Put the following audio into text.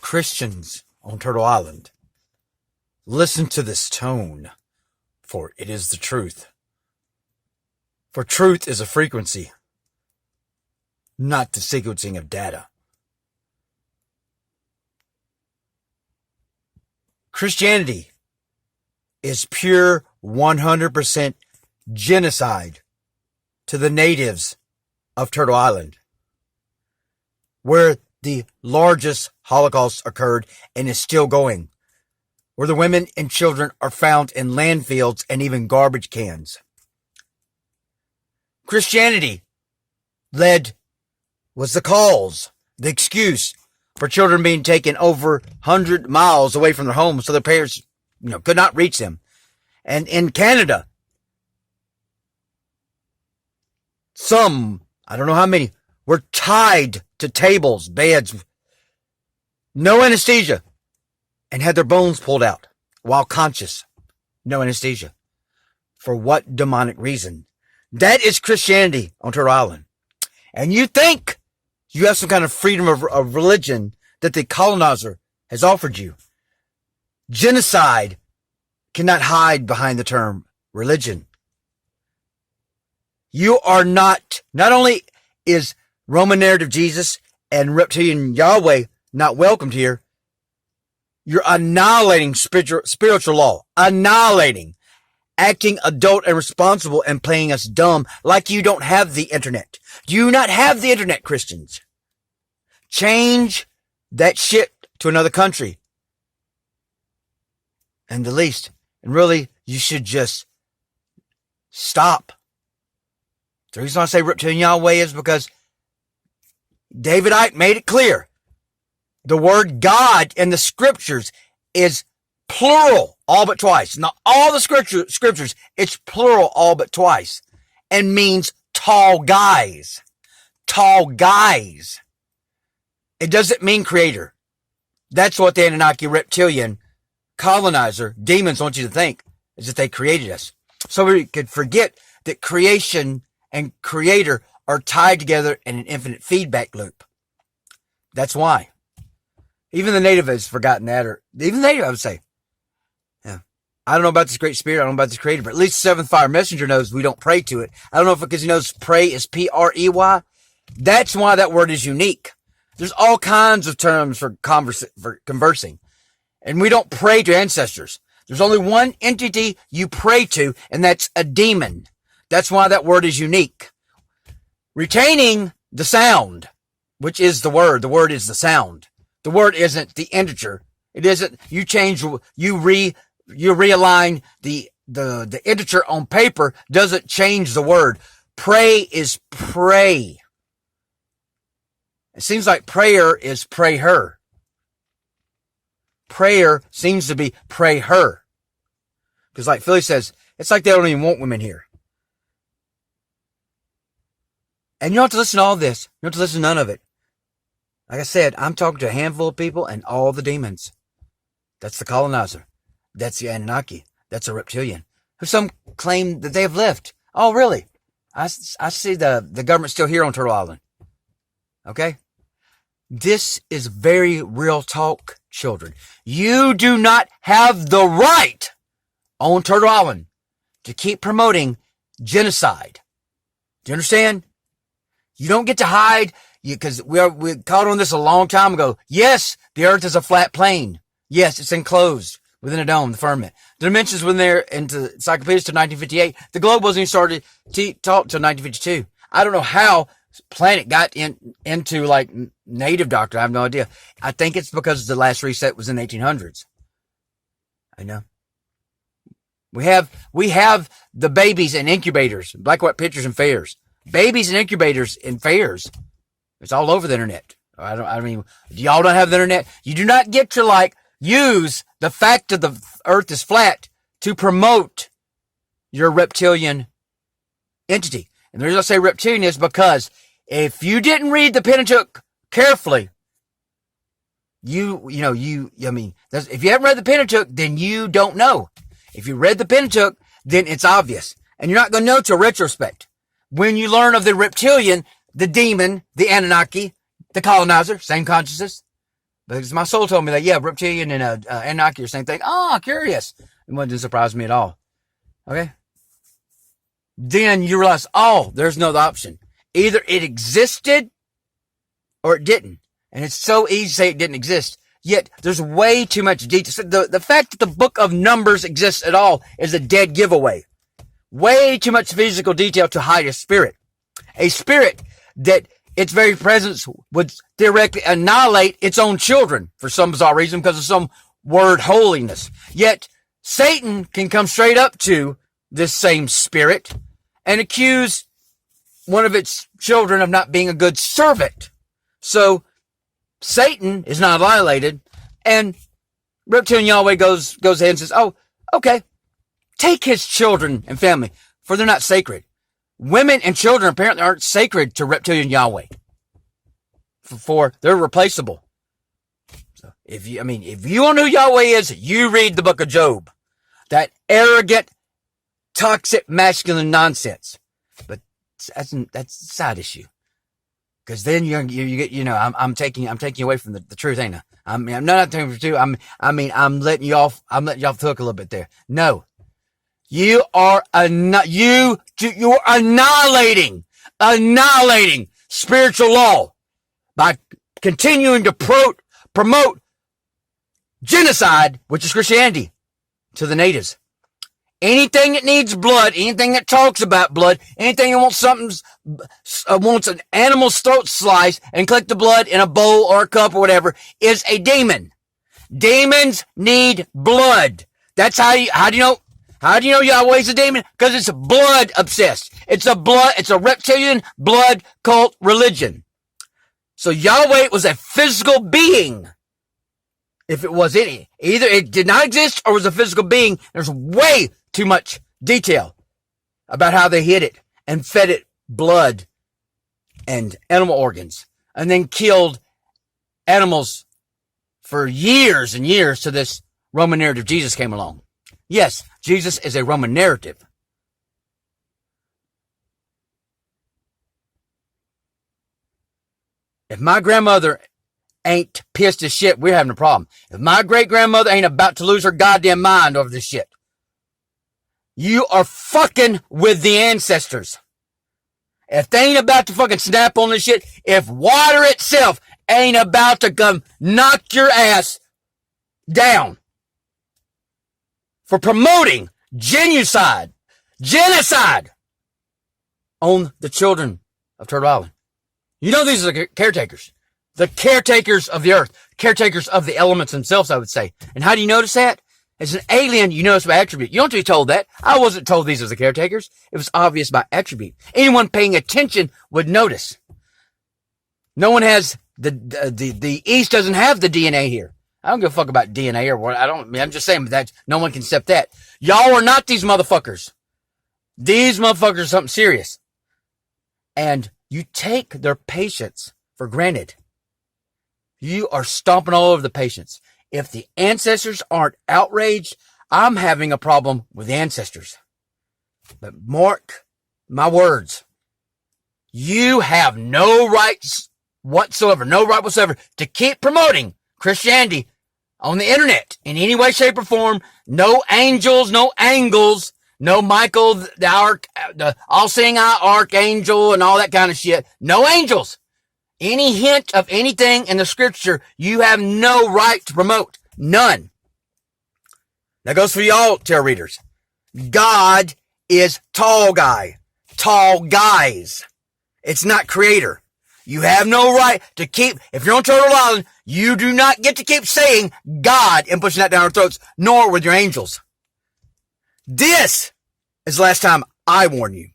Christians on Turtle Island, listen to this tone, for it is the truth. For truth is a frequency, not the sequencing of data. Christianity is pure 100% genocide to the natives of Turtle Island, where the largest Holocaust occurred and is still going, where the women and children are found in landfills and even garbage cans. Christianity was the cause, the excuse for children being taken over 100 miles away from their homes so their parents, could not reach them. And in Canada, some, I don't know how many, were tied to tables, beds, no anesthesia, and had their bones pulled out while conscious. No anesthesia. For what demonic reason? That is Christianity on Turtle Island. And you think you have some kind of freedom of religion that the colonizer has offered you. Genocide cannot hide behind the term religion. You are not only is Roman narrative Jesus and reptilian Yahweh not welcomed here, you're annihilating spiritual law, acting adult and responsible and playing us dumb like you don't have the internet. Do you not have the internet, Christians? Change that shit to another country. And the least, and really, you should just stop. The reason I say reptilian Yahweh is because David Icke made it clear. The word God in the scriptures is plural all but twice. Now, all the scriptures, it's plural all but twice and means tall guys. Tall guys. It doesn't mean creator. That's what the Anunnaki reptilian colonizer demons want you to think, is that they created us. So we could forget that creation and creator are tied together in an infinite feedback loop. That's why. Even the native has forgotten that, or even the native, I would say. Yeah. I don't know about this great spirit. I don't know about this creator, but at least the seventh fire messenger knows we don't pray to it. I don't know if because he knows pray is P-R-E-Y. That's why that word is unique. There's all kinds of terms for conversing. And we don't pray to ancestors. There's only one entity you pray to, and that's a demon. That's why that word is unique. Retaining the sound, which is the word. The word is the sound. The word isn't the integer. It isn't, you realign the integer on paper doesn't change the word. Pray is pray. It seems like prayer is pray her. Prayer seems to be pray her. Because like Philly says, it's like they don't even want women here. And you don't have to listen to all this. You don't have to listen to none of it. Like I said, I'm talking to a handful of people and all the demons. That's the colonizer. That's the Anunnaki. That's a reptilian. Who some claim that they have left. Oh, really? I see the government still here on Turtle Island. Okay? This is very real talk, children. You do not have the right on Turtle Island to keep promoting genocide. Do you understand? You don't get to hide, because we caught on this a long time ago. Yes, the earth is a flat plane. Yes, it's enclosed within a dome, the firmament. The dimensions within there into encyclopedias to 1958. The globe wasn't even started to talk till 1952. I don't know how planet got into like native doctrine. I have no idea. I think it's because the last reset was in the 1800s. I know. We have the babies in incubators, black white pictures and fairs. Babies in incubators in fairs. It's all over the internet. I mean, y'all don't have the internet. You do not get to use the fact that the earth is flat to promote your reptilian entity. And the reason I say reptilian is because if you didn't read the Pentateuch carefully, if you haven't read the Pentateuch, then you don't know. If you read the Pentateuch, then it's obvious. And you're not going to know till retrospect. When you learn of the reptilian, the demon, the Anunnaki, the colonizer, same consciousness, Because my soul told me that, yeah, reptilian and Anunnaki are the same thing. Oh, curious. It wouldn't surprise me at all. Okay? Then you realize, oh, there's no other option. Either it existed or it didn't. And it's so easy to say it didn't exist. Yet there's way too much detail. So the fact that the book of Numbers exists at all is a dead giveaway. Way too much physical detail to hide a spirit. A spirit that its very presence would directly annihilate its own children for some bizarre reason because of some word holiness. Yet Satan can come straight up to this same spirit and accuse one of its children of not being a good servant. So Satan is not annihilated, and Reptilian Yahweh goes ahead and says, oh, okay, take his children and family, for they're not sacred. Women and children apparently aren't sacred to Reptilian Yahweh, for they're replaceable. So if you want to know who Yahweh is, you read the book of Job. That arrogant, toxic, masculine nonsense. But that's a side issue. Because then you get, I'm taking you away from the truth, ain't I? I'm not taking you from the truth. I'm letting you off the hook a little bit there. No. You are annihilating spiritual law by continuing to promote genocide, which is Christianity, to the natives. Anything that needs blood, anything that talks about blood, anything that wants an animal's throat sliced and collect the blood in a bowl or a cup or whatever is a demon. Demons need blood. That's how do you know Yahweh's a demon? Because it's blood obsessed. It's a reptilian blood cult religion. So Yahweh was a physical being. If it was any, either it did not exist or was a physical being. There's way too much detail about how they hid it and fed it blood and animal organs and then killed animals for years and years till this Roman narrative Jesus came along. Yes, Jesus is a Roman narrative. If my grandmother ain't pissed as shit, we're having a problem. If my great-grandmother ain't about to lose her goddamn mind over this shit, you are fucking with the ancestors. If they ain't about to fucking snap on this shit, if water itself ain't about to come knock your ass down for promoting genocide on the children of Turtle Island. You know these are the caretakers. The caretakers of the earth. Caretakers of the elements themselves, I would say. And how do you notice that? As an alien, you notice by attribute. You don't have to be told that. I wasn't told these are the caretakers. It was obvious by attribute. Anyone paying attention would notice. No one has the East doesn't have the DNA here. I don't give a fuck about DNA or what. I'm just saying that no one can accept that. Y'all are not these motherfuckers. These motherfuckers are something serious. And you take their patience for granted. You are stomping all over the patience. If the ancestors aren't outraged, I'm having a problem with the ancestors. But mark my words. You have no rights whatsoever, to keep promoting Christianity on the internet in any way, shape, or form. No angels, no angles, no Michael, the all-seeing eye archangel and all that kind of shit. No angels. Any hint of anything in the scripture, you have no right to promote. None. That goes for y'all, tarot readers. God is tall guy. Tall guys. It's not creator. You have no right to keep, if you're on Turtle Island, you do not get to keep saying God and pushing that down our throats, nor with your angels. This is the last time I warn you.